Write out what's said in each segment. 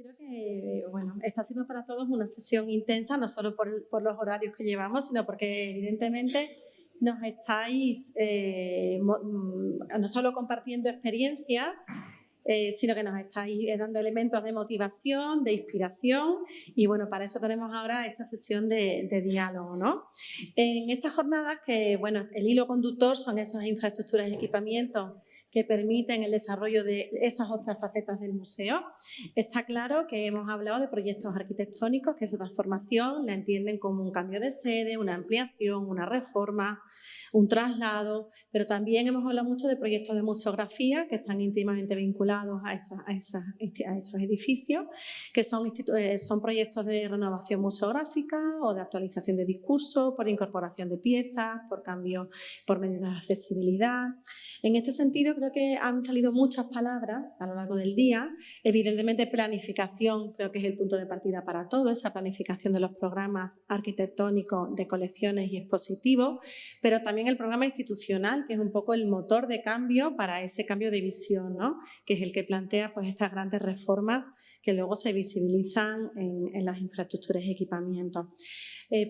Creo que, bueno, está siendo para todos una sesión intensa, no solo por los horarios que llevamos, sino porque evidentemente nos estáis no solo compartiendo experiencias, sino que nos estáis dando elementos de motivación, de inspiración y bueno, para eso tenemos ahora esta sesión de diálogo, ¿no? En estas jornadas que, bueno, el hilo conductor son esas infraestructuras y equipamientos que permiten el desarrollo de esas otras facetas del museo. Está claro que hemos hablado de proyectos arquitectónicos que esa transformación la entienden como un cambio de sede, una ampliación, una reforma, un traslado, pero también hemos hablado mucho de proyectos de museografía que están íntimamente vinculados a esos edificios, que son proyectos de renovación museográfica o de actualización de discursos, por incorporación de piezas, por cambio, por medidas de accesibilidad. En este sentido, creo que han salido muchas palabras a lo largo del día. Evidentemente, planificación creo que es el punto de partida para todo, esa planificación de los programas arquitectónicos, de colecciones y expositivos, pero también el programa institucional, que es un poco el motor de cambio para ese cambio de visión, ¿no? Que es el que plantea pues, estas grandes reformas que luego se visibilizan en las infraestructuras y equipamientos.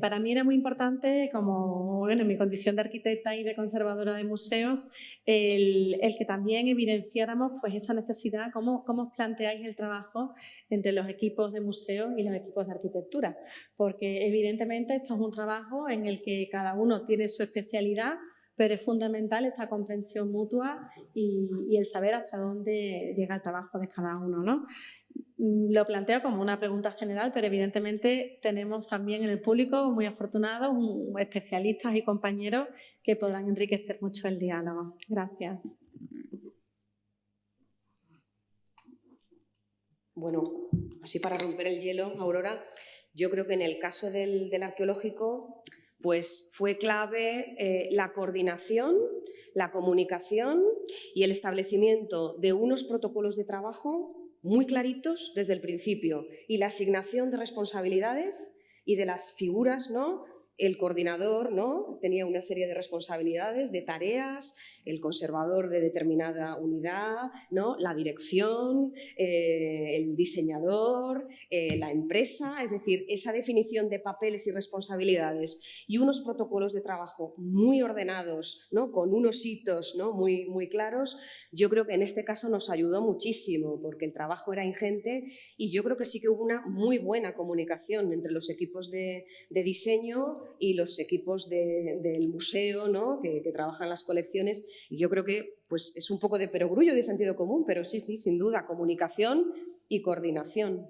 Para mí era muy importante, como bueno, en mi condición de arquitecta y de conservadora de museos, el que también evidenciáramos pues, esa necesidad, cómo os planteáis el trabajo entre los equipos de museo y los equipos de arquitectura, porque evidentemente esto es un trabajo en el que cada uno tiene su especialidad, pero es fundamental esa comprensión mutua y el saber hasta dónde llega el trabajo de cada uno, ¿no? Lo planteo como una pregunta general, pero evidentemente tenemos también en el público muy afortunados, especialistas y compañeros que podrán enriquecer mucho el diálogo. Gracias. Bueno, así para romper el hielo, Aurora, yo creo que en el caso del arqueológico, pues fue clave la coordinación, la comunicación y el establecimiento de unos protocolos de trabajo muy claritos desde el principio y la asignación de responsabilidades y de las figuras, ¿no? El coordinador, ¿no? Tenía una serie de responsabilidades, de tareas, el conservador de determinada unidad, ¿no? La dirección, el diseñador, la empresa, es decir, esa definición de papeles y responsabilidades y unos protocolos de trabajo muy ordenados, ¿no? Con unos hitos, ¿no? muy claros, yo creo que en este caso nos ayudó muchísimo porque el trabajo era ingente y yo creo que sí que hubo una muy buena comunicación entre los equipos de diseño y los equipos del museo, ¿no? que trabajan las colecciones, y yo creo que pues, es un poco de perogrullo y de sentido común, pero sí, sin duda, comunicación y coordinación.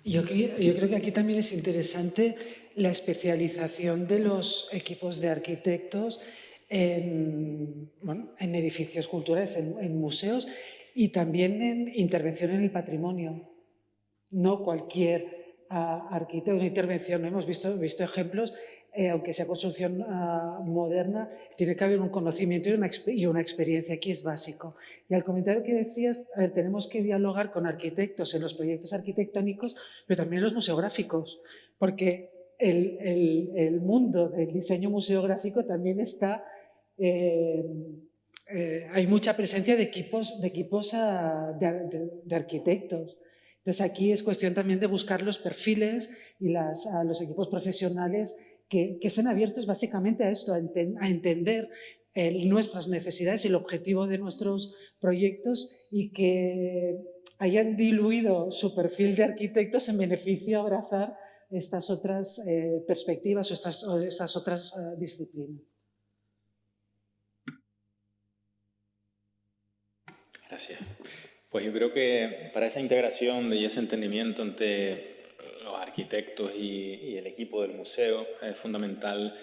Yo creo que aquí también es interesante la especialización de los equipos de arquitectos en edificios culturales, en museos y también en intervención en el patrimonio. No cualquier arquitecto de intervención, hemos visto ejemplos, aunque sea construcción moderna, tiene que haber un conocimiento y una experiencia, aquí es básico. Y al comentario que decías, tenemos que dialogar con arquitectos en los proyectos arquitectónicos, pero también en los museográficos, porque el mundo del diseño museográfico también está... hay mucha presencia de equipos de arquitectos. Entonces, aquí es cuestión también de buscar los perfiles y los equipos profesionales que estén abiertos básicamente a esto, a entender nuestras necesidades y el objetivo de nuestros proyectos y que hayan diluido su perfil de arquitectos en beneficio de abrazar estas otras perspectivas o estas otras disciplinas. Gracias. Pues yo creo que para esa integración y ese entendimiento entre los arquitectos y el equipo del museo es fundamental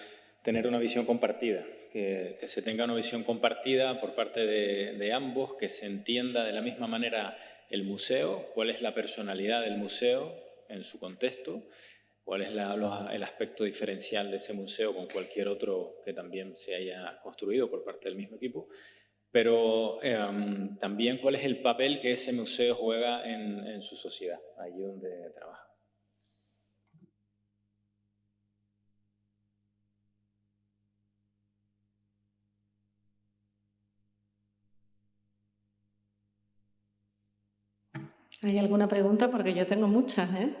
tener una visión compartida, que se tenga una visión compartida por parte de ambos, que se entienda de la misma manera el museo, cuál es la personalidad del museo en su contexto, cuál es el aspecto diferencial de ese museo con cualquier otro que también se haya construido por parte del mismo equipo, pero también cuál es el papel que ese museo juega en su sociedad, allí donde trabaja. ¿Hay alguna pregunta? Porque yo tengo muchas, ¿eh?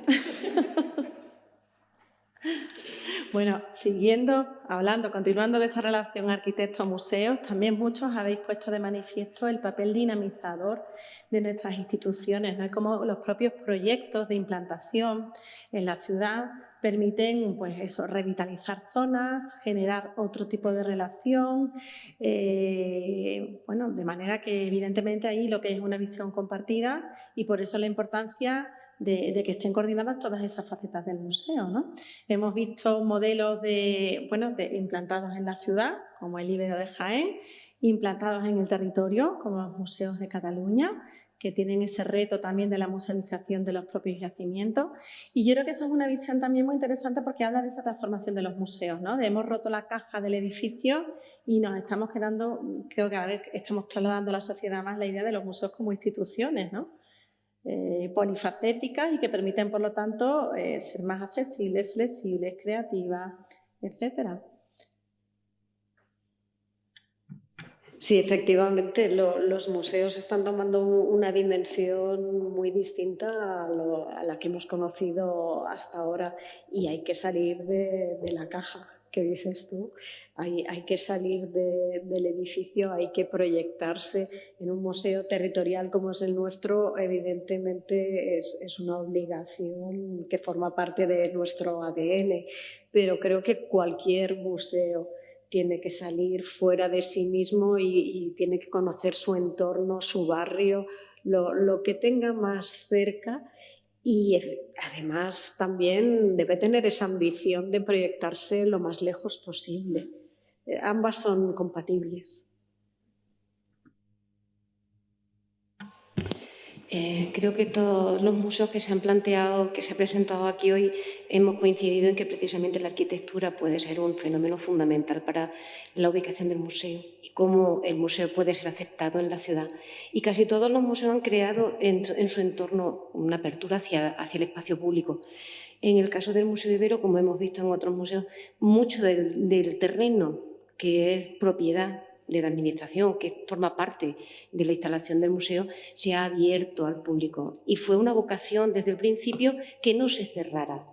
Bueno, continuando de esta relación arquitecto-museos, también muchos habéis puesto de manifiesto el papel dinamizador de nuestras instituciones, ¿no? Como los propios proyectos de implantación en la ciudad permiten, pues eso, revitalizar zonas, generar otro tipo de relación, bueno, de manera que evidentemente ahí lo que es una visión compartida y por eso la importancia de que estén coordinadas todas esas facetas del museo, ¿no? Hemos visto modelos implantados en la ciudad, como el Ibero de Jaén, implantados en el territorio, como los museos de Cataluña, que tienen ese reto también de la musealización de los propios yacimientos. Y yo creo que eso es una visión también muy interesante porque habla de esa transformación de los museos, ¿no? Hemos roto la caja del edificio y nos estamos quedando, creo que cada vez estamos trasladando a la sociedad más la idea de los museos como instituciones, ¿no? Polifacéticas y que permiten, por lo tanto, ser más accesibles, flexibles, creativas, etcétera. Sí, efectivamente, los museos están tomando una dimensión muy distinta a la que hemos conocido hasta ahora y hay que salir de la caja, que dices tú. Hay que salir del edificio, hay que proyectarse en un museo territorial como es el nuestro. Evidentemente es una obligación que forma parte de nuestro ADN, pero creo que cualquier museo tiene que salir fuera de sí mismo y tiene que conocer su entorno, su barrio, lo que tenga más cerca y además también debe tener esa ambición de proyectarse lo más lejos posible. Ambas son compatibles. Creo que todos los museos que se han planteado, que se ha presentado aquí hoy, hemos coincidido en que precisamente la arquitectura puede ser un fenómeno fundamental para la ubicación del museo y cómo el museo puede ser aceptado en la ciudad. Y casi todos los museos han creado en su entorno una apertura hacia el espacio público. En el caso del Museo Ibero, como hemos visto en otros museos, mucho del terreno que es propiedad de la administración, que forma parte de la instalación del museo, se ha abierto al público. Y fue una vocación desde el principio que no se cerrara,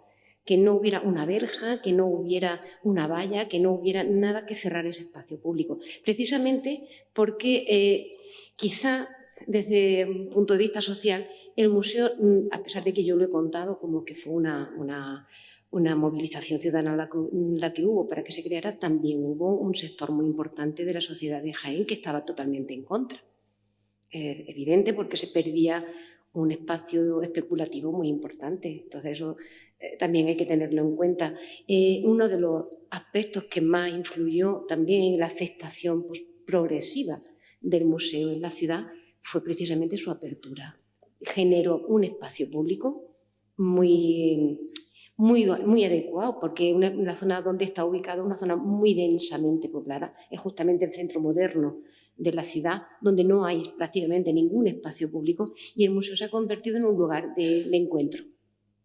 que no hubiera una verja, que no hubiera una valla, que no hubiera nada que cerrar ese espacio público. Precisamente porque quizá desde un punto de vista social, el museo, a pesar de que yo lo he contado como que fue una movilización ciudadana la que hubo para que se creara, también hubo un sector muy importante de la sociedad de Jaén que estaba totalmente en contra. Evidente porque se perdía un espacio especulativo muy importante. Entonces eso también hay que tenerlo en cuenta. Uno de los aspectos que más influyó también en la aceptación progresiva del museo en la ciudad fue precisamente su apertura. Generó un espacio público muy adecuado, porque la zona donde está ubicada es una zona muy densamente poblada, es justamente el centro moderno de la ciudad, donde no hay prácticamente ningún espacio público y el museo se ha convertido en un lugar de encuentro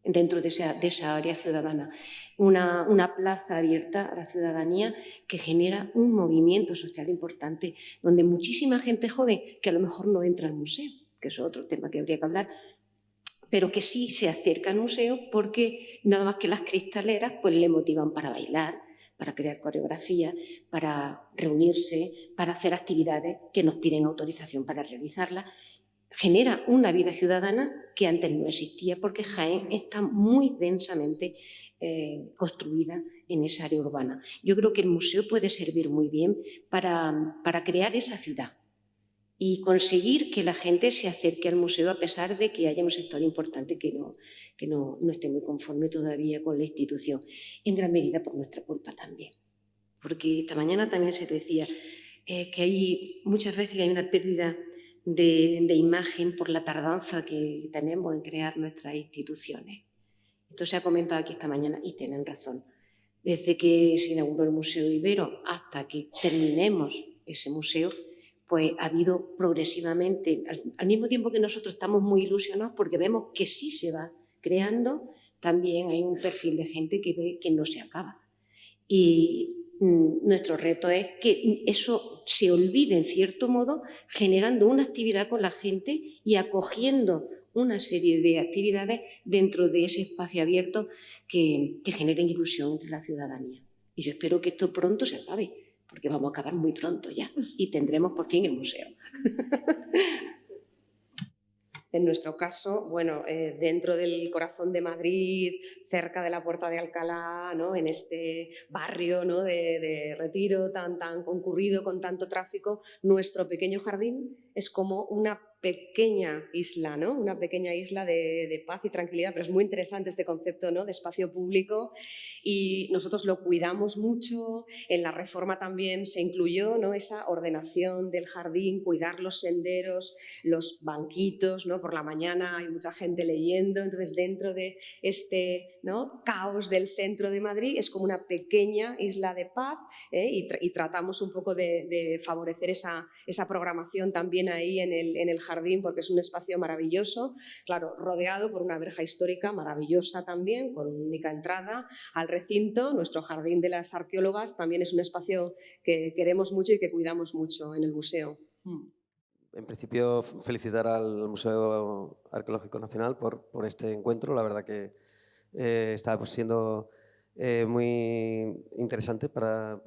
dentro de esa área ciudadana. Una plaza abierta a la ciudadanía que genera un movimiento social importante, donde muchísima gente joven que a lo mejor no entra al museo, que es otro tema que habría que hablar, pero que sí se acerca al museo porque nada más que las cristaleras pues le motivan para bailar, para crear coreografías, para reunirse, para hacer actividades que nos piden autorización para realizarlas. Genera una vida ciudadana que antes no existía porque Jaén está muy densamente construida en esa área urbana. Yo creo que el museo puede servir muy bien para crear esa ciudad y conseguir que la gente se acerque al museo a pesar de que haya un sector importante que no esté muy conforme todavía con la institución, en gran medida por nuestra culpa también. Porque esta mañana también se decía que hay muchas veces hay una pérdida de imagen por la tardanza que tenemos en crear nuestras instituciones. Esto se ha comentado aquí esta mañana y tienen razón. Desde que se inauguró el Museo Ibero hasta que terminemos ese museo, pues ha habido progresivamente, al mismo tiempo que nosotros estamos muy ilusionados porque vemos que sí se va creando, también hay un perfil de gente que ve que no se acaba. Y nuestro reto es que eso se olvide en cierto modo, generando una actividad con la gente y acogiendo una serie de actividades dentro de ese espacio abierto que generen ilusión entre la ciudadanía. Y yo espero que esto pronto se acabe, porque vamos a acabar muy pronto ya y tendremos por fin el museo. En nuestro caso, bueno, dentro del corazón de Madrid, cerca de la Puerta de Alcalá, ¿no? En este barrio, ¿no? de Retiro tan concurrido, con tanto tráfico, nuestro pequeño jardín es como una pequeña isla, ¿no? Una pequeña isla de paz y tranquilidad, pero es muy interesante este concepto, ¿no? de espacio público, y nosotros lo cuidamos mucho. En la reforma también se incluyó, ¿no? esa ordenación del jardín, cuidar los senderos, los banquitos, ¿no? Por la mañana hay mucha gente leyendo, entonces dentro de este, ¿no? caos del centro de Madrid es como una pequeña isla de paz, y tratamos un poco de favorecer esa programación también ahí en el jardín, porque es un espacio maravilloso, claro, rodeado por una verja histórica maravillosa también, con única entrada al recinto. Nuestro jardín de las arqueólogas también es un espacio que queremos mucho y que cuidamos mucho en el museo. En principio, felicitar al Museo Arqueológico Nacional por este encuentro. La verdad que está siendo muy interesante para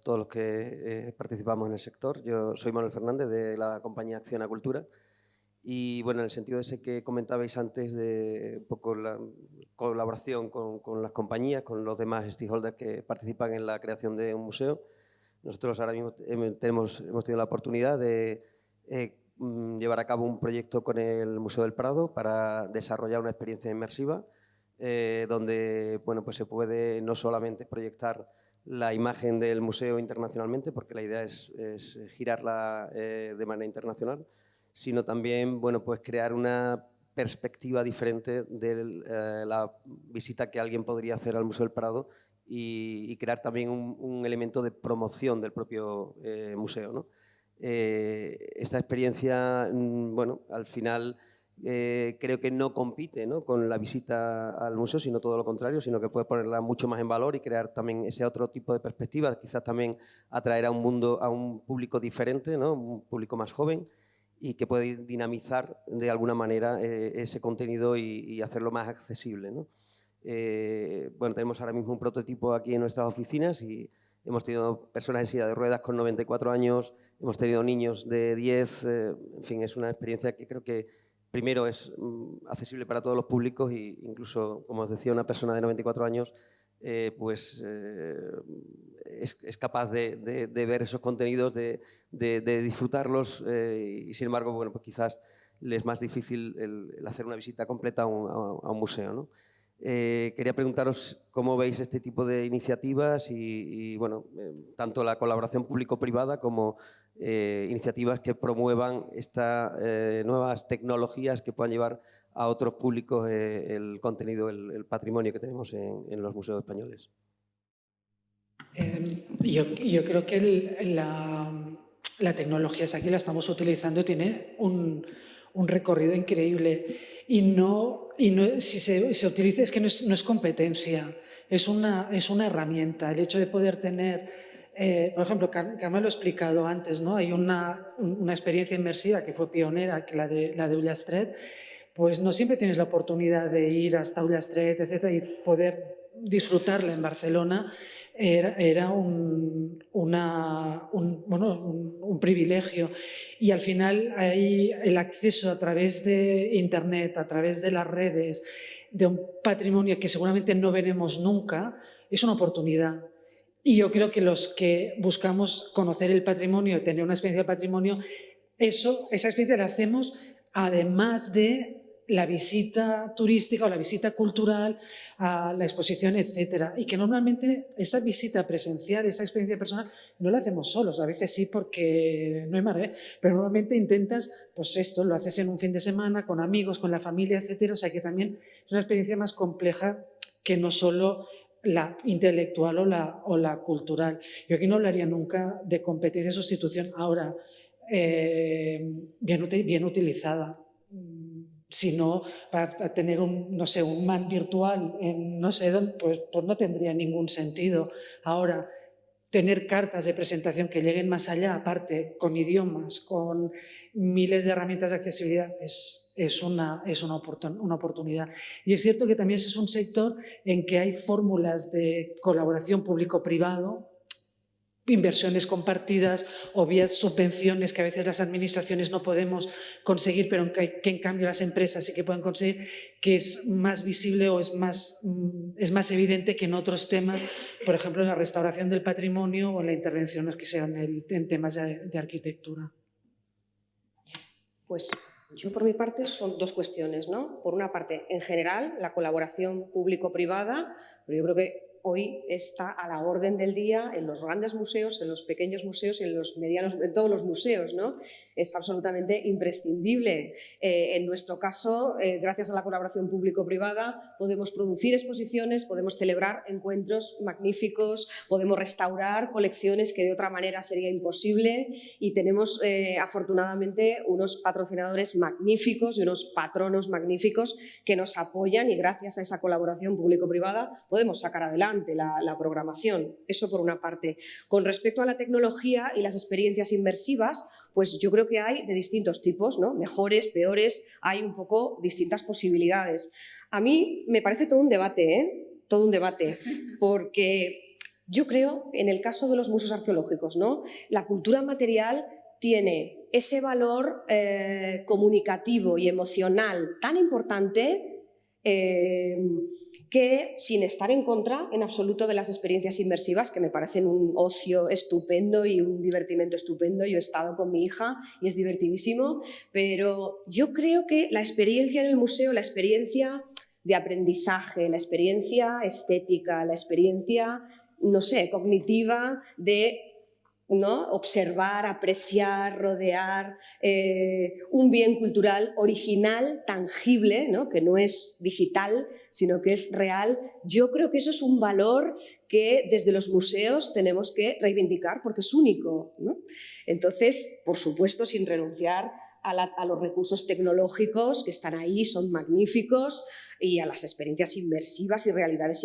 todos los que participamos en el sector. Yo soy Manuel Fernández, de la compañía Acción a Cultura. Y bueno, en el sentido ese que comentabais antes de un poco la colaboración con las compañías, con los demás stakeholders que participan en la creación de un museo, nosotros ahora mismo hemos tenido la oportunidad de llevar a cabo un proyecto con el Museo del Prado para desarrollar una experiencia inmersiva donde bueno, pues se puede no solamente proyectar la imagen del museo internacionalmente, porque la idea es girarla de manera internacional, sino también bueno, pues crear una perspectiva diferente de la visita que alguien podría hacer al Museo del Prado y crear también un elemento de promoción del propio museo, ¿no? Esta experiencia, bueno, al final creo que no compite, ¿no? con la visita al museo, sino todo lo contrario, sino que puede ponerla mucho más en valor y crear también ese otro tipo de perspectivas, quizás también atraer a un público diferente, ¿no? Un público más joven, y que puede dinamizar de alguna manera ese contenido y hacerlo más accesible, ¿no? Bueno, tenemos ahora mismo un prototipo aquí en nuestras oficinas y hemos tenido personas en silla de ruedas con 94 años, hemos tenido niños de 10, en fin, es una experiencia que creo que primero es accesible para todos los públicos e incluso, como os decía, una persona de 94 años es capaz de ver esos contenidos, de disfrutarlos y sin embargo, bueno, pues quizás le es más difícil el hacer una visita completa a un museo, ¿no? Quería preguntaros cómo veis este tipo de iniciativas y bueno, tanto la colaboración público-privada como iniciativas que promuevan estas nuevas tecnologías que puedan llevar a otros públicos el contenido, el patrimonio que tenemos en los museos españoles. Yo creo que la tecnología es aquí, la estamos utilizando, tiene un recorrido increíble y si se utiliza es que no es competencia, es una herramienta. El hecho de poder tener, por ejemplo, Carmen lo ha explicado antes, ¿no? Hay una experiencia inmersiva que fue pionera, que la de Ullastret, pues no siempre tienes la oportunidad de ir hasta Ullastret, etcétera, y poder disfrutarla en Barcelona. Era un privilegio y al final hay el acceso a través de Internet, a través de las redes, de un patrimonio que seguramente no veremos nunca, es una oportunidad. Y yo creo que los que buscamos conocer el patrimonio, tener una experiencia del patrimonio, esa experiencia la hacemos además de la visita turística o la visita cultural, a la exposición, etcétera. Y que normalmente esta visita presencial, esta experiencia personal, no la hacemos solos. A veces sí porque no hay más, pero normalmente intentas, pues esto, lo haces en un fin de semana, con amigos, con la familia, etcétera. O sea que también es una experiencia más compleja que no solo la intelectual o la cultural. Yo aquí no hablaría nunca de competencia y sustitución. Ahora, bien utilizada. Si no, para tener un man virtual en no sé dónde, pues no tendría ningún sentido. Ahora, tener cartas de presentación que lleguen más allá, aparte, con idiomas, con miles de herramientas de accesibilidad, es una oportunidad. Y es cierto que también es un sector en que hay fórmulas de colaboración público-privado, inversiones compartidas o vías subvenciones que a veces las administraciones no podemos conseguir, pero que en cambio las empresas sí que pueden conseguir, que es más visible o es más evidente que en otros temas, por ejemplo, en la restauración del patrimonio o en la intervención que sean en temas de arquitectura. Pues yo por mi parte son dos cuestiones, ¿no? Por una parte, en general, la colaboración público-privada, pero yo creo que hoy está a la orden del día en los grandes museos, en los pequeños museos y en los medianos, en todos los museos, ¿no? Es absolutamente imprescindible. En nuestro caso, gracias a la colaboración público-privada, podemos producir exposiciones, podemos celebrar encuentros magníficos, podemos restaurar colecciones que de otra manera sería imposible y tenemos afortunadamente unos patrocinadores magníficos y unos patronos magníficos que nos apoyan y gracias a esa colaboración público-privada podemos sacar adelante la programación. Eso por una parte. Con respecto a la tecnología y las experiencias inmersivas, pues yo creo que hay de distintos tipos, ¿no? Mejores, peores, hay un poco distintas posibilidades. A mí me parece todo un debate, todo un debate, porque yo creo, en el caso de los museos arqueológicos, ¿no? La cultura material tiene ese valor comunicativo y emocional tan importante que, sin estar en contra en absoluto de las experiencias inmersivas, que me parecen un ocio estupendo y un divertimento estupendo, yo he estado con mi hija y es divertidísimo, pero yo creo que la experiencia en el museo, la experiencia de aprendizaje, la experiencia estética, la experiencia, no sé, cognitiva de, ¿no?, observar, apreciar, rodear un bien cultural original, tangible, ¿no?, que no es digital, sino que es real. Yo creo que eso es un valor que desde los museos tenemos que reivindicar porque es único, ¿no? Entonces, por supuesto, sin renunciar a los recursos tecnológicos que están ahí, son magníficos, y a las experiencias inmersivas y realidades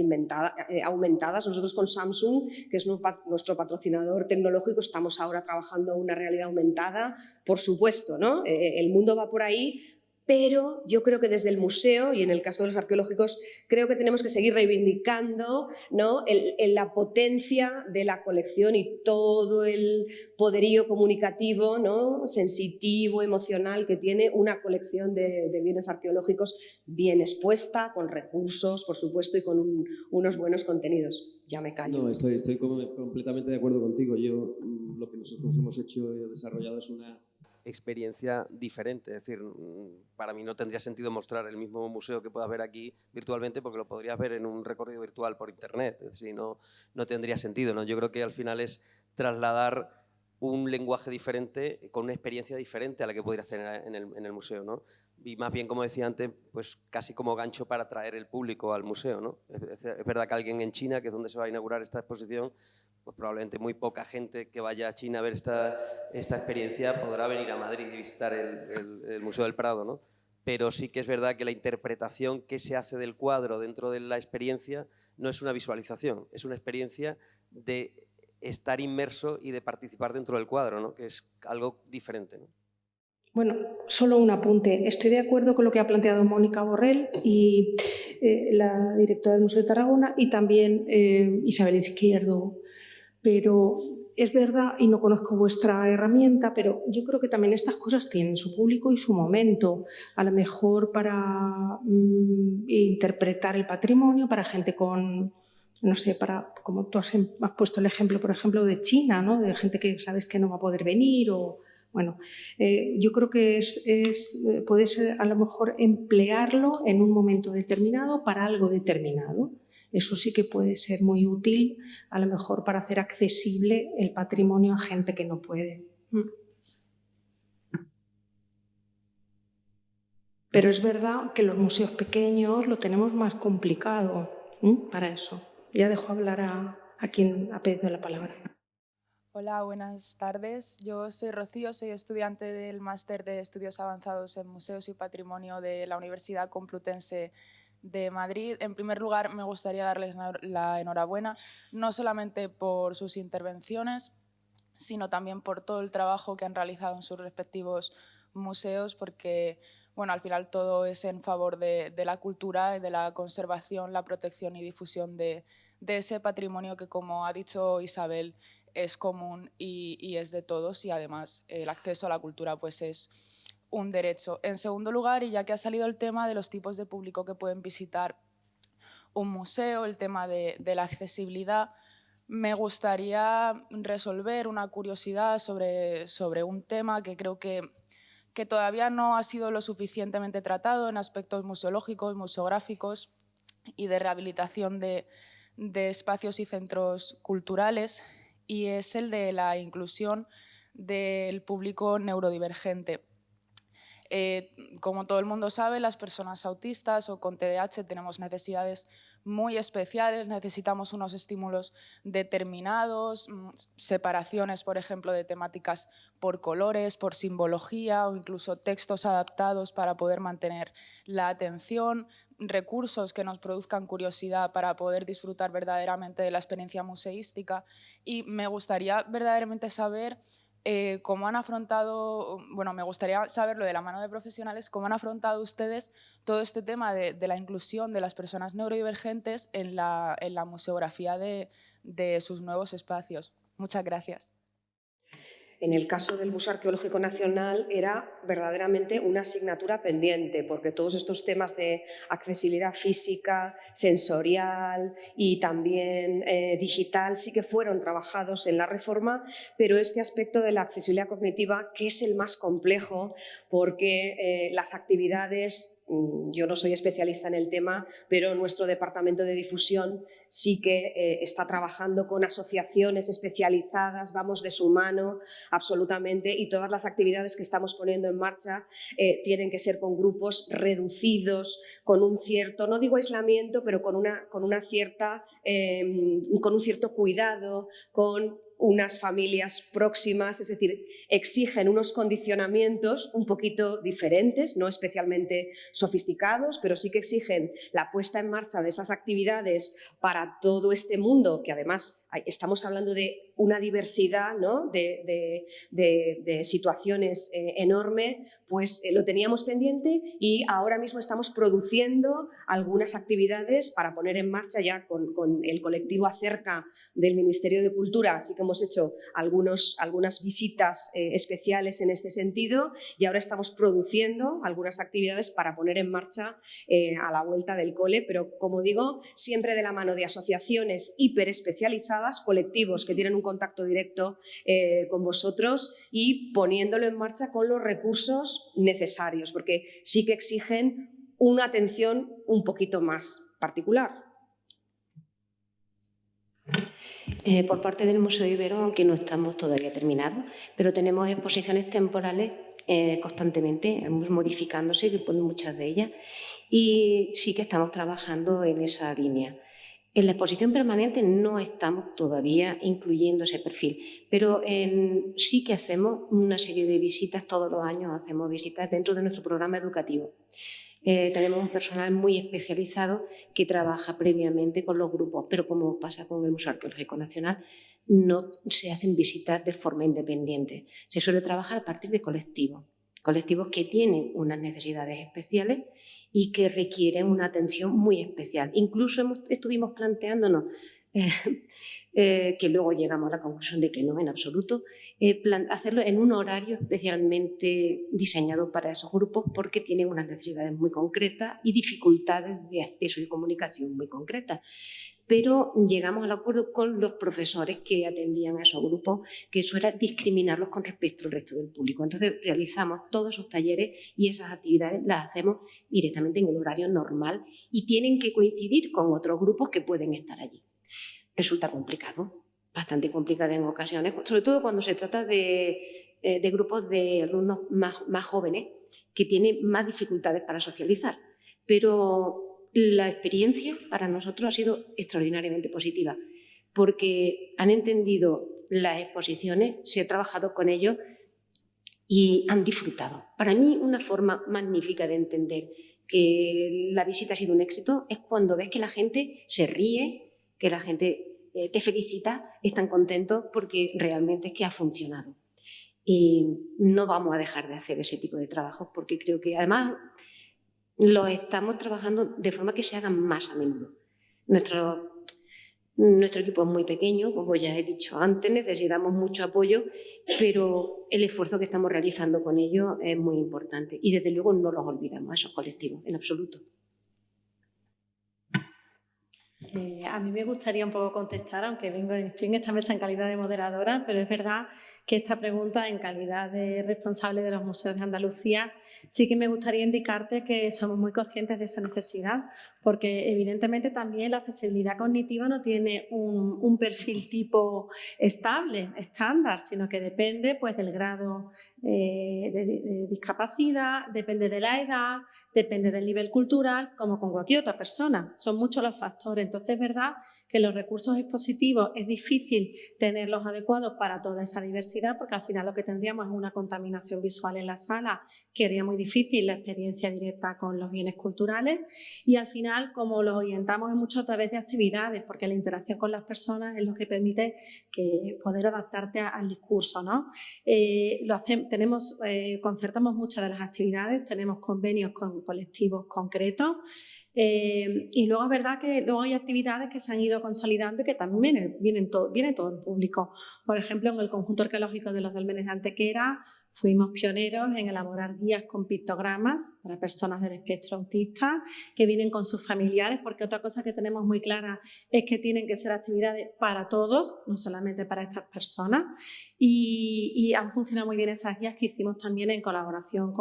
aumentadas. Nosotros con Samsung, que es nuestro patrocinador tecnológico, estamos ahora trabajando una realidad aumentada. Por supuesto, ¿no? El mundo va por ahí, pero yo creo que desde el museo, y en el caso de los arqueológicos, creo que tenemos que seguir reivindicando, ¿no?, la potencia de la colección y todo el poderío comunicativo, ¿no?, sensitivo, emocional que tiene una colección de bienes arqueológicos bien expuesta, con recursos, por supuesto, y con unos buenos contenidos. Ya me callo. No, estoy completamente de acuerdo contigo. Lo que nosotros hemos hecho y desarrollado es una experiencia diferente. Es decir, para mí no tendría sentido mostrar el mismo museo que puedas ver aquí virtualmente, porque lo podrías ver en un recorrido virtual por internet. Es decir, no tendría sentido, ¿no? Yo creo que al final es trasladar un lenguaje diferente con una experiencia diferente a la que podrías tener en el museo, ¿no? Y más bien, como decía antes, pues casi como gancho para atraer el público al museo, ¿no? Es verdad que alguien en China, que es donde se va a inaugurar esta exposición, pues probablemente muy poca gente que vaya a China a ver esta experiencia podrá venir a Madrid y visitar el Museo del Prado, ¿no? Pero sí que es verdad que la interpretación que se hace del cuadro dentro de la experiencia no es una visualización, es una experiencia de estar inmerso y de participar dentro del cuadro, ¿no?, que es algo diferente, ¿no? Bueno, solo un apunte. Estoy de acuerdo con lo que ha planteado Mónica Borrell, y la directora del Museo de Tarragona, y también Isabel Izquierdo. Pero es verdad, y no conozco vuestra herramienta, pero yo creo que también estas cosas tienen su público y su momento. A lo mejor para interpretar el patrimonio, para gente con, no sé, como tú has puesto el ejemplo, por ejemplo, de China, ¿no?, de gente que sabes que no va a poder venir o... Bueno, yo creo que puede ser a lo mejor emplearlo en un momento determinado para algo determinado. Eso sí que puede ser muy útil, a lo mejor para hacer accesible el patrimonio a gente que no puede. Pero es verdad que los museos pequeños lo tenemos más complicado para eso. Ya dejo hablar a quien ha pedido la palabra. Hola, buenas tardes. Yo soy Rocío, soy estudiante del Máster de Estudios Avanzados en Museos y Patrimonio de la Universidad Complutense de Madrid. En primer lugar, me gustaría darles la enhorabuena, no solamente por sus intervenciones, sino también por todo el trabajo que han realizado en sus respectivos museos, porque bueno, al final todo es en favor de la cultura, de la conservación, la protección y difusión de ese patrimonio que, como ha dicho Isabel, es común y es de todos, y además el acceso a la cultura pues es un derecho. En segundo lugar, y ya que ha salido el tema de los tipos de público que pueden visitar un museo, el tema de la accesibilidad, me gustaría resolver una curiosidad sobre un tema que creo que todavía no ha sido lo suficientemente tratado en aspectos museológicos, museográficos y de rehabilitación de espacios y centros culturales, y es el de la inclusión del público neurodivergente. Como todo el mundo sabe, las personas autistas o con TDAH tenemos necesidades muy especiales, necesitamos unos estímulos determinados, separaciones, por ejemplo, de temáticas por colores, por simbología o incluso textos adaptados para poder mantener la atención, recursos que nos produzcan curiosidad para poder disfrutar verdaderamente de la experiencia museística. Y me gustaría verdaderamente saber cómo han afrontado, bueno, me gustaría saberlo de la mano de profesionales, cómo han afrontado ustedes todo este tema de la inclusión de las personas neurodivergentes en la museografía de sus nuevos espacios. Muchas gracias. En el caso del Museo Arqueológico Nacional era verdaderamente una asignatura pendiente, porque todos estos temas de accesibilidad física, sensorial y también digital sí que fueron trabajados en la reforma, pero este aspecto de la accesibilidad cognitiva, que es el más complejo, porque las actividades, yo no soy especialista en el tema, pero nuestro departamento de difusión sí que está trabajando con asociaciones especializadas, vamos de su mano absolutamente, y todas las actividades que estamos poniendo en marcha tienen que ser con grupos reducidos, con un cierto, no digo aislamiento, pero con un cierto cuidado, con unas familias próximas, es decir, exigen unos condicionamientos un poquito diferentes, no especialmente sofisticados, pero sí que exigen la puesta en marcha de esas actividades para todo este mundo, que además estamos hablando de una diversidad, ¿no?, de situaciones enorme, pues lo teníamos pendiente y ahora mismo estamos produciendo algunas actividades para poner en marcha ya con el colectivo Acerca del Ministerio de Cultura, así que hemos hecho algunas visitas especiales en este sentido y ahora estamos produciendo algunas actividades para poner en marcha a la vuelta del cole, pero como digo, siempre de la mano de asociaciones hiperespecializadas, colectivos que tienen un contacto directo con vosotros y poniéndolo en marcha con los recursos necesarios, porque sí que exigen una atención un poquito más particular. Por parte del Museo Ibero, aunque no estamos todavía terminados, pero tenemos exposiciones temporales constantemente, modificándose, muchas de ellas, y sí que estamos trabajando en esa línea. En la exposición permanente no estamos todavía incluyendo ese perfil, pero sí que hacemos una serie de visitas todos los años, hacemos visitas dentro de nuestro programa educativo. Tenemos un personal muy especializado que trabaja previamente con los grupos, pero como pasa con el Museo Arqueológico Nacional, no se hacen visitas de forma independiente. Se suele trabajar a partir de colectivos que tienen unas necesidades especiales y que requieren una atención muy especial. Incluso estuvimos planteándonos, que luego llegamos a la conclusión de que no en absoluto, hacerlo en un horario especialmente diseñado para esos grupos porque tienen unas necesidades muy concretas y dificultades de acceso y comunicación muy concretas. Pero llegamos al acuerdo con los profesores que atendían a esos grupos, que eso era discriminarlos con respecto al resto del público. Entonces realizamos todos esos talleres y esas actividades las hacemos directamente en el horario normal y tienen que coincidir con otros grupos que pueden estar allí. Resulta complicado, bastante complicado en ocasiones, sobre todo cuando se trata de grupos de alumnos más jóvenes que tienen más dificultades para socializar. Pero la experiencia para nosotros ha sido extraordinariamente positiva porque han entendido las exposiciones, se ha trabajado con ellos y han disfrutado. Para mí, una forma magnífica de entender que la visita ha sido un éxito es cuando ves que la gente se ríe, que la gente te felicita, están contentos porque realmente es que ha funcionado. y no vamos a dejar de hacer ese tipo de trabajos porque creo que además lo estamos trabajando de forma que se hagan más a menudo. Nuestro equipo es muy pequeño, como ya he dicho antes, necesitamos mucho apoyo, pero el esfuerzo que estamos realizando con ellos es muy importante y desde luego no los olvidamos a esos colectivos, en absoluto. A mí me gustaría un poco contestar, aunque estoy en esta mesa en calidad de moderadora, pero es verdad que esta pregunta, en calidad de responsable de los museos de Andalucía, sí que me gustaría indicarte que somos muy conscientes de esa necesidad, porque evidentemente también la accesibilidad cognitiva no tiene un perfil tipo estable, estándar, sino que depende pues, del grado de discapacidad, depende de la edad, depende del nivel cultural, como con cualquier otra persona. Son muchos los factores. Entonces, es verdad que los recursos expositivos es difícil tenerlos adecuados para toda esa diversidad, porque al final lo que tendríamos es una contaminación visual en la sala, que haría muy difícil la experiencia directa con los bienes culturales. Y al final, como los orientamos mucho a través de actividades, porque la interacción con las personas es lo que permite poder adaptarte al discurso, ¿no? Concertamos muchas de las actividades, tenemos convenios con colectivos concretos. Y luego es verdad que luego hay actividades que se han ido consolidando y que también viene todo el público. Por ejemplo, en el conjunto arqueológico de los Dólmenes de Antequera fuimos pioneros en elaborar guías con pictogramas para personas del espectro autista que vienen con sus familiares, porque otra cosa que tenemos muy clara es que tienen que ser actividades para todos, no solamente para estas personas, y han funcionado muy bien esas guías que hicimos también en colaboración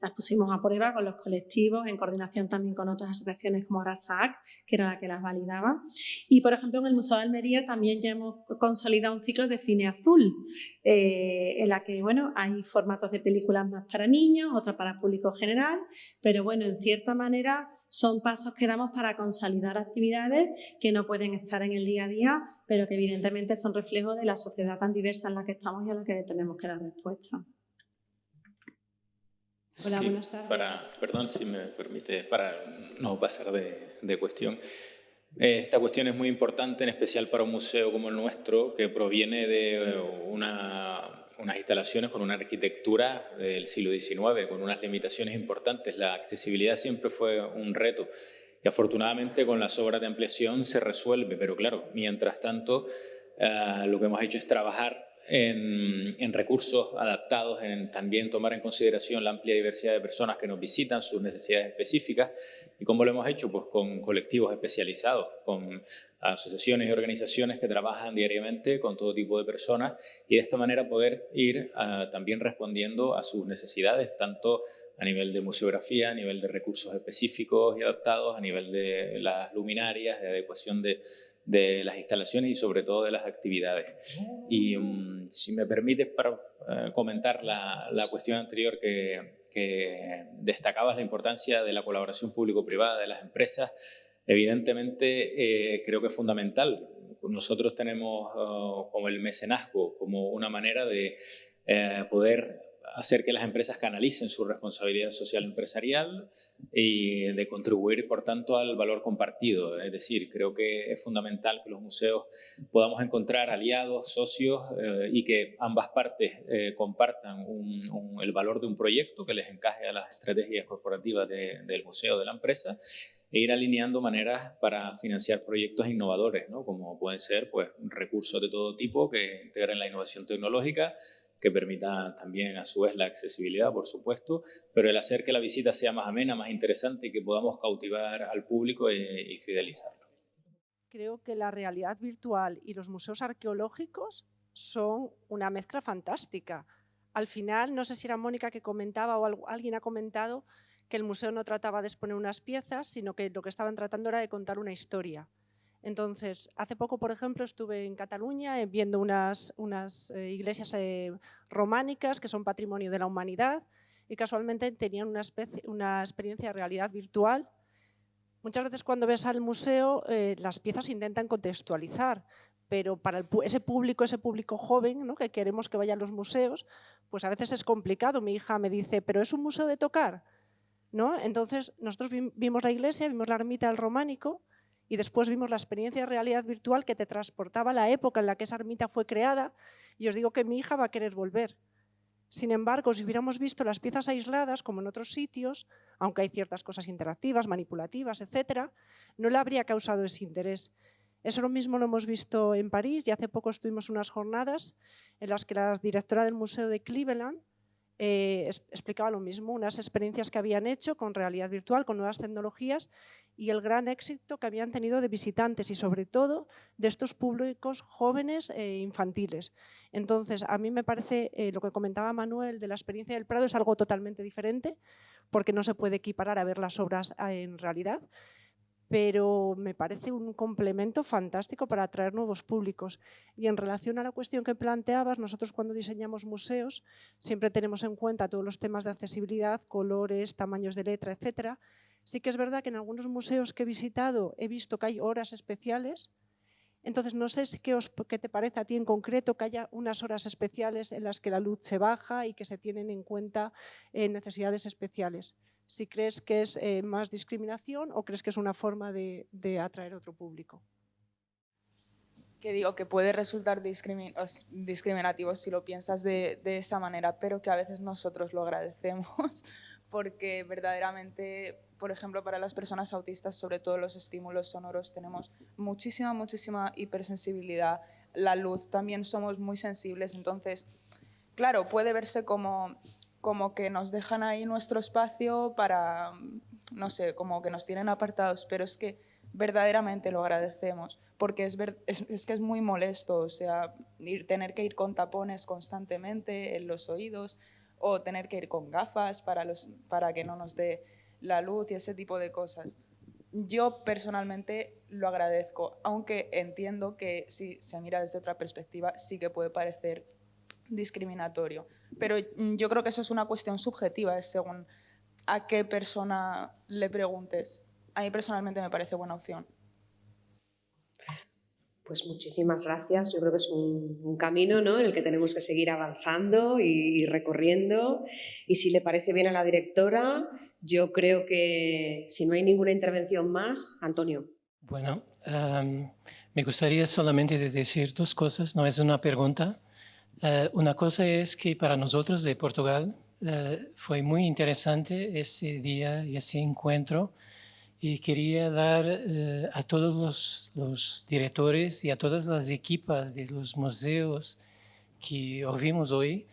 las pusimos a prueba con los colectivos, en coordinación también con otras asociaciones como RASAC, que era la que las validaba. Y por ejemplo en el Museo de Almería también ya hemos consolidado un ciclo de cine azul, en la que bueno, hay formatos de películas más para niños, otras para público general, pero bueno, en cierta manera son pasos que damos para consolidar actividades que no pueden estar en el día a día, pero que evidentemente son reflejo de la sociedad tan diversa en la que estamos y a la que tenemos que dar respuesta. Hola, Sí, buenas tardes. perdón, si me permite, para no pasar de cuestión. Esta cuestión es muy importante, en especial para un museo como el nuestro, que proviene de unas instalaciones con una arquitectura del siglo XIX, con unas limitaciones importantes. La accesibilidad siempre fue un reto y afortunadamente con las obras de ampliación se resuelve, pero claro, mientras tanto lo que hemos hecho es trabajar en recursos adaptados, en también tomar en consideración la amplia diversidad de personas que nos visitan, sus necesidades específicas. ¿Y cómo lo hemos hecho? Pues con colectivos especializados, con asociaciones y organizaciones que trabajan diariamente con todo tipo de personas y de esta manera poder ir también respondiendo a sus necesidades, tanto a nivel de museografía, a nivel de recursos específicos y adaptados, a nivel de las luminarias, de adecuación de las instalaciones y sobre todo de las actividades. Y si me permites para comentar la cuestión anterior que destacabas la importancia de la colaboración público-privada de las empresas, evidentemente creo que es fundamental. Nosotros tenemos como el mecenazgo, como una manera de poder hacer que las empresas canalicen su responsabilidad social empresarial y de contribuir, por tanto, al valor compartido. Es decir, creo que es fundamental que los museos podamos encontrar aliados, socios y que ambas partes compartan el valor de un proyecto que les encaje a las estrategias corporativas del museo, de la empresa, e ir alineando maneras para financiar proyectos innovadores, ¿no? Como pueden ser pues, recursos de todo tipo que integren la innovación tecnológica, que permita también a su vez la accesibilidad, por supuesto, pero el hacer que la visita sea más amena, más interesante y que podamos cautivar al público y fidelizarlo. Creo que la realidad virtual y los museos arqueológicos son una mezcla fantástica. Al final, no sé si era Mónica que comentaba o alguien ha comentado que el museo no trataba de exponer unas piezas, sino que lo que estaban tratando era de contar una historia. Entonces, hace poco, por ejemplo, estuve en Cataluña viendo unas iglesias románicas que son patrimonio de la humanidad y casualmente tenían una experiencia de realidad virtual. Muchas veces cuando ves al museo, las piezas intentan contextualizar, pero para ese público joven, ¿no?, que queremos que vaya a los museos, pues a veces es complicado. Mi hija me dice, ¿pero es un museo de tocar?, ¿no? Entonces, nosotros vimos la iglesia, vimos la ermita del románico, y después vimos la experiencia de realidad virtual que te transportaba a la época en la que esa ermita fue creada y os digo que mi hija va a querer volver. Sin embargo, si hubiéramos visto las piezas aisladas, como en otros sitios, aunque hay ciertas cosas interactivas, manipulativas, etc., no le habría causado ese interés. Eso lo mismo lo hemos visto en París, y hace poco estuvimos unas jornadas en las que la directora del Museo de Cleveland explicaba lo mismo, unas experiencias que habían hecho con realidad virtual, con nuevas tecnologías, y el gran éxito que habían tenido de visitantes y sobre todo de estos públicos jóvenes e infantiles. Entonces, a mí me parece lo que comentaba Manuel de la experiencia del Prado es algo totalmente diferente, porque no se puede equiparar a ver las obras en realidad, pero me parece un complemento fantástico para atraer nuevos públicos. Y en relación a la cuestión que planteabas, nosotros cuando diseñamos museos siempre tenemos en cuenta todos los temas de accesibilidad, colores, tamaños de letra, etc. Sí que es verdad que en algunos museos que he visitado he visto que hay horas especiales. Entonces, no sé qué te parece a ti en concreto que haya unas horas especiales en las que la luz se baja y que se tienen en cuenta necesidades especiales. Si crees que es más discriminación o crees que es una forma de atraer otro público. Que digo que puede resultar discriminativo si lo piensas de esa manera, pero que a veces nosotros lo agradecemos porque verdaderamente, por ejemplo, para las personas autistas, sobre todo los estímulos sonoros, tenemos muchísima hipersensibilidad. La luz también somos muy sensibles, entonces, claro, puede verse como que nos dejan ahí nuestro espacio para, no sé, como que nos tienen apartados, pero es que verdaderamente lo agradecemos, porque es que es muy molesto, o sea, tener que ir con tapones constantemente en los oídos o tener que ir con gafas para que no nos dé la luz y ese tipo de cosas. Yo personalmente lo agradezco, aunque entiendo que si se mira desde otra perspectiva sí que puede parecer discriminatorio, pero yo creo que eso es una cuestión subjetiva, es según a qué persona le preguntes. A mí personalmente me parece buena opción. Pues muchísimas gracias. Yo creo que es un camino, ¿no?, en el que tenemos que seguir avanzando y recorriendo. Y si le parece bien a la directora, yo creo que si no hay ninguna intervención más, Antonio. Bueno, me gustaría solamente decir dos cosas, no es una pregunta. Una cosa es que para nosotros de Portugal fue muy interesante ese día y ese encuentro. Y quería dar a todos los directores y a todas las equipas de los museos que oímos hoy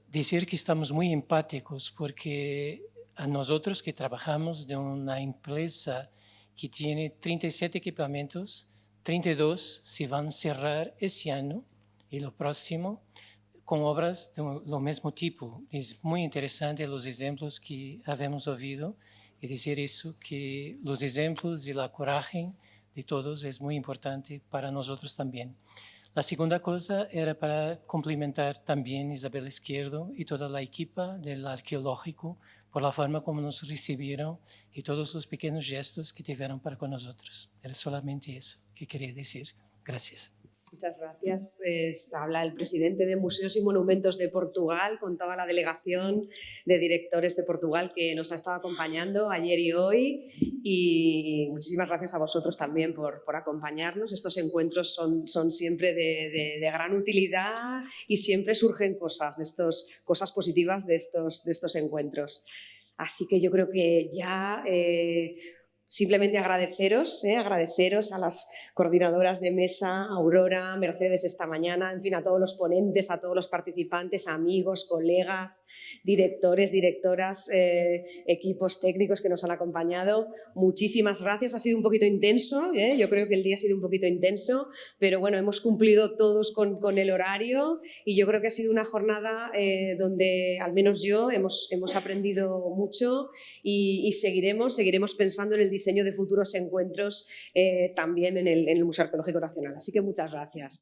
decir que estamos muy empáticos porque a nosotros que trabajamos de una empresa que tiene 37 equipamientos, 32 se van a cerrar ese año y lo próximo con obras de lo mismo tipo. Es muy interesante los ejemplos que habíamos oído. Y decir eso, que los ejemplos y la coraje de todos es muy importante para nosotros también. La segunda cosa era para complementar también a Isabel Izquierdo y toda la equipa del arqueológico por la forma como nos recibieron y todos los pequeños gestos que tuvieron para con nosotros. Era solamente eso que quería decir. Gracias. Muchas gracias. Habla el presidente de Museos y Monumentos de Portugal con toda la delegación de directores de Portugal que nos ha estado acompañando ayer y hoy. Y muchísimas gracias a vosotros también por acompañarnos. Estos encuentros son siempre de gran utilidad y siempre surgen cosas positivas de estos encuentros. Así que yo creo que ya... simplemente agradeceros a las coordinadoras de mesa, Aurora, Mercedes esta mañana, en fin, a todos los ponentes, a todos los participantes, amigos, colegas, directores, directoras, equipos técnicos que nos han acompañado. Muchísimas gracias. Ha sido un poquito intenso, yo creo que el día ha sido un poquito intenso, pero bueno, hemos cumplido todos con el horario y yo creo que ha sido una jornada donde al menos yo hemos aprendido mucho y seguiremos pensando en el diseño de futuros encuentros también en el Museo Arqueológico Nacional. Así que muchas gracias.